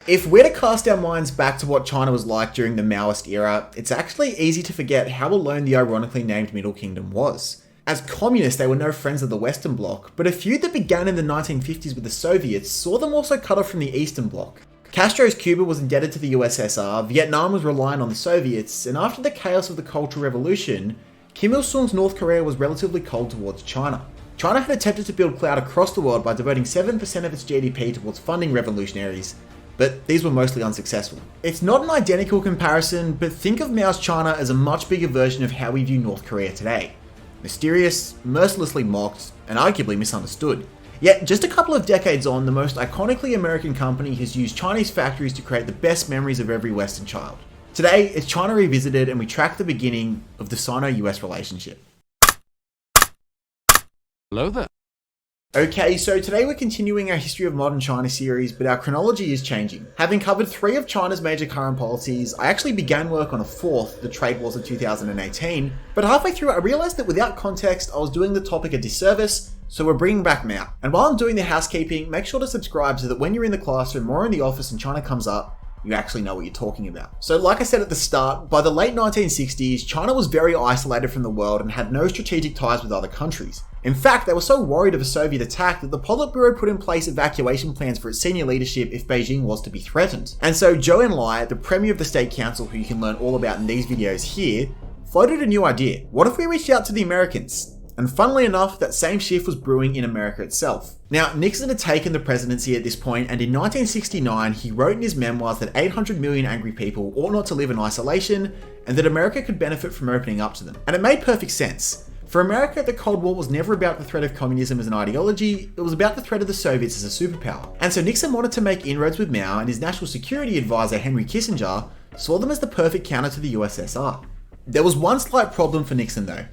If we're to cast our minds back to what China was like during the Maoist era, it's actually easy to forget how alone the ironically named Middle Kingdom was. As communists, they were no friends of the Western Bloc, but a feud that began in the 1950s with the Soviets saw them also cut off from the Eastern Bloc. Castro's Cuba was indebted to the USSR, Vietnam was relying on the Soviets, and after the chaos of the Cultural Revolution, Kim Il-sung's North Korea was relatively cold towards China. China had attempted to build clout across the world by devoting 7% of its GDP towards funding revolutionaries, but these were mostly unsuccessful. It's not an identical comparison, but think of Mao's China as a much bigger version of how we view North Korea today. Mysterious, mercilessly mocked, and arguably misunderstood. Yet, just a couple of decades on, the most iconically American company has used Chinese factories to create the best memories of every Western child. Today, it's China revisited, and we track the beginning of the Sino-US relationship. Hello there. Okay, so today we're continuing our History of Modern China series, but our chronology is changing. Having covered 3 of China's major current policies, I actually began work on a 4th, the trade wars of 2018, but halfway through I realised that without context I was doing the topic a disservice, so we're bringing back Mao. And while I'm doing the housekeeping, make sure to subscribe so that when you're in the classroom or in the office and China comes up, you actually know what you're talking about. So like I said at the start, by the late 1960s, China was very isolated from the world and had no strategic ties with other countries. In fact, they were so worried of a Soviet attack that the Politburo put in place evacuation plans for its senior leadership if Beijing was to be threatened. And so Zhou Enlai, the Premier of the State Council, who you can learn all about in these videos here, floated a new idea. What if we reached out to the Americans? And funnily enough, that same shift was brewing in America itself. Now, Nixon had taken the presidency at this point, and in 1969, he wrote in his memoirs that 800 million angry people ought not to live in isolation, and that America could benefit from opening up to them. And it made perfect sense. For America, the Cold War was never about the threat of communism as an ideology, it was about the threat of the Soviets as a superpower. And so Nixon wanted to make inroads with Mao, and his national security advisor, Henry Kissinger, saw them as the perfect counter to the USSR. There was one slight problem for Nixon though.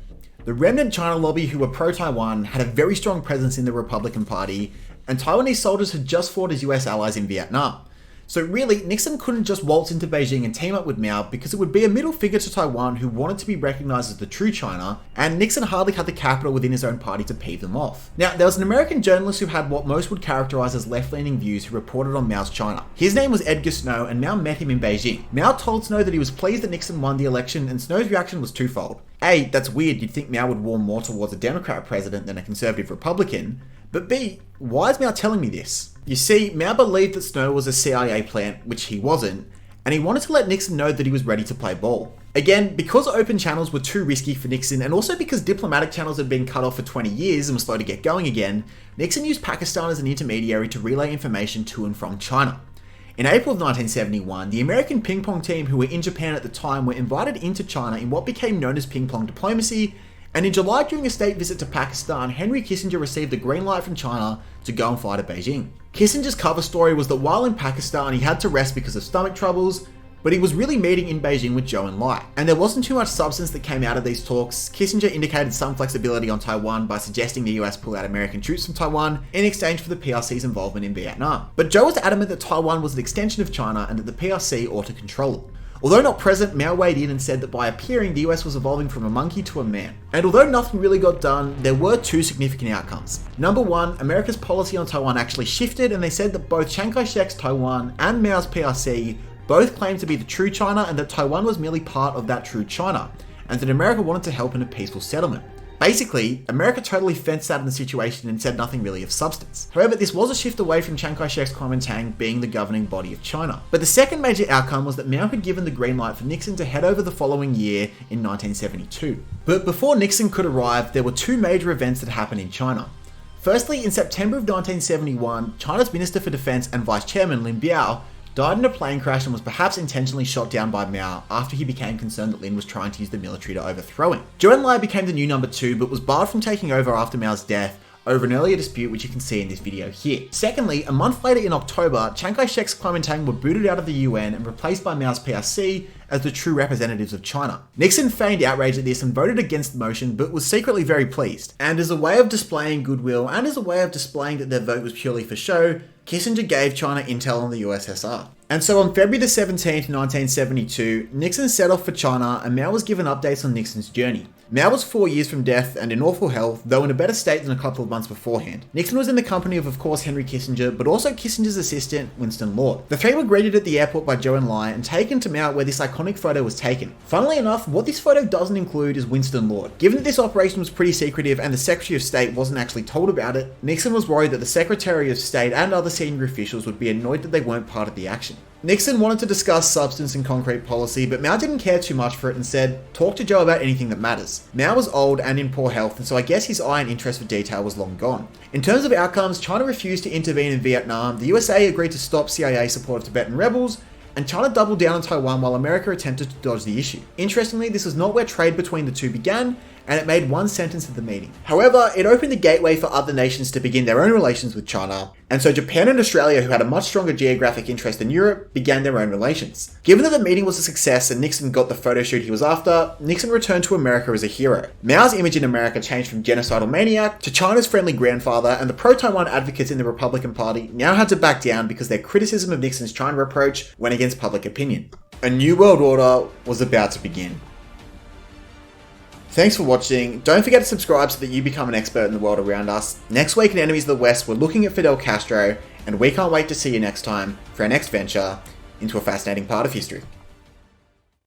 The remnant China lobby who were pro-Taiwan had a very strong presence in the Republican Party, and Taiwanese soldiers had just fought as US allies in Vietnam. So really, Nixon couldn't just waltz into Beijing and team up with Mao because it would be a middle figure to Taiwan who wanted to be recognised as the true China, and Nixon hardly had the capital within his own party to peeve them off. Now, there was an American journalist who had what most would characterise as left-leaning views who reported on Mao's China. His name was Edgar Snow, and Mao met him in Beijing. Mao told Snow that he was pleased that Nixon won the election, and Snow's reaction was twofold. A, that's weird, you'd think Mao would warm more towards a Democrat president than a conservative Republican, but B, why is Mao telling me this? You see, Mao believed that Snow was a CIA plant, which he wasn't, and he wanted to let Nixon know that he was ready to play ball. Again, because open channels were too risky for Nixon, and also because diplomatic channels had been cut off for 20 years and were slow to get going again, Nixon used Pakistan as an intermediary to relay information to and from China. In April of 1971, the American ping pong team who were in Japan at the time were invited into China in what became known as ping pong diplomacy, and in July during a state visit to Pakistan, Henry Kissinger received the green light from China to go and fly to Beijing. Kissinger's cover story was that while in Pakistan he had to rest because of stomach troubles, but he was really meeting in Beijing with Zhou Enlai. And there wasn't too much substance that came out of these talks. Kissinger indicated some flexibility on Taiwan by suggesting the US pull out American troops from Taiwan in exchange for the PRC's involvement in Vietnam. But Zhou was adamant that Taiwan was an extension of China and that the PRC ought to control it. Although not present, Mao weighed in and said that by appearing, the US was evolving from a monkey to a man. And although nothing really got done, there were 2 significant outcomes. Number 1, America's policy on Taiwan actually shifted, and they said that both Chiang Kai-shek's Taiwan and Mao's PRC both claimed to be the true China, and that Taiwan was merely part of that true China, and that America wanted to help in a peaceful settlement. Basically, America totally fenced out in the situation and said nothing really of substance. However, this was a shift away from Chiang Kai-shek's Kuomintang being the governing body of China. But the second major outcome was that Mao had given the green light for Nixon to head over the following year in 1972. But before Nixon could arrive, there were 2 major events that happened in China. Firstly, in September of 1971, China's Minister for Defense and Vice Chairman Lin Biao died in a plane crash and was perhaps intentionally shot down by Mao after he became concerned that Lin was trying to use the military to overthrow him. Zhou Enlai became the new number 2, but was barred from taking over after Mao's death over an earlier dispute which you can see in this video here. Secondly, a month later in October, Chiang Kai-shek's Kuomintang were booted out of the UN and replaced by Mao's PRC as the true representatives of China. Nixon feigned outrage at this and voted against the motion, but was secretly very pleased. And as a way of displaying goodwill, and as a way of displaying that their vote was purely for show, Kissinger gave China intel on the USSR. And so on February the 17th, 1972, Nixon set off for China and Mao was given updates on Nixon's journey. Mao was 4 years from death and in awful health, though in a better state than a couple of months beforehand. Nixon was in the company of course, Henry Kissinger, but also Kissinger's assistant, Winston Lord. The three were greeted at the airport by Zhou Enlai and taken to Mao where this iconic photo was taken. Funnily enough, what this photo doesn't include is Winston Lord. Given that this operation was pretty secretive and the Secretary of State wasn't actually told about it, Nixon was worried that the Secretary of State and other senior officials would be annoyed that they weren't part of the action. Nixon wanted to discuss substance and concrete policy, but Mao didn't care too much for it and said, talk to Joe about anything that matters. Mao was old and in poor health, and so I guess his eye and interest for detail was long gone. In terms of outcomes, China refused to intervene in Vietnam, the USA agreed to stop CIA support of Tibetan rebels, and China doubled down on Taiwan while America attempted to dodge the issue. Interestingly, this was not where trade between the two began, and it made one sentence at the meeting. However, it opened the gateway for other nations to begin their own relations with China, and so Japan and Australia, who had a much stronger geographic interest than Europe, began their own relations. Given that the meeting was a success and Nixon got the photo shoot he was after, Nixon returned to America as a hero. Mao's image in America changed from genocidal maniac to China's friendly grandfather, and the pro-Taiwan advocates in the Republican Party now had to back down because their criticism of Nixon's China approach went against public opinion. A new world order was about to begin. Thanks for watching. Don't forget to subscribe so that you become an expert in the world around us. Next week in Enemies of the West, we're looking at Fidel Castro, and we can't wait to see you next time for our next venture into a fascinating part of history.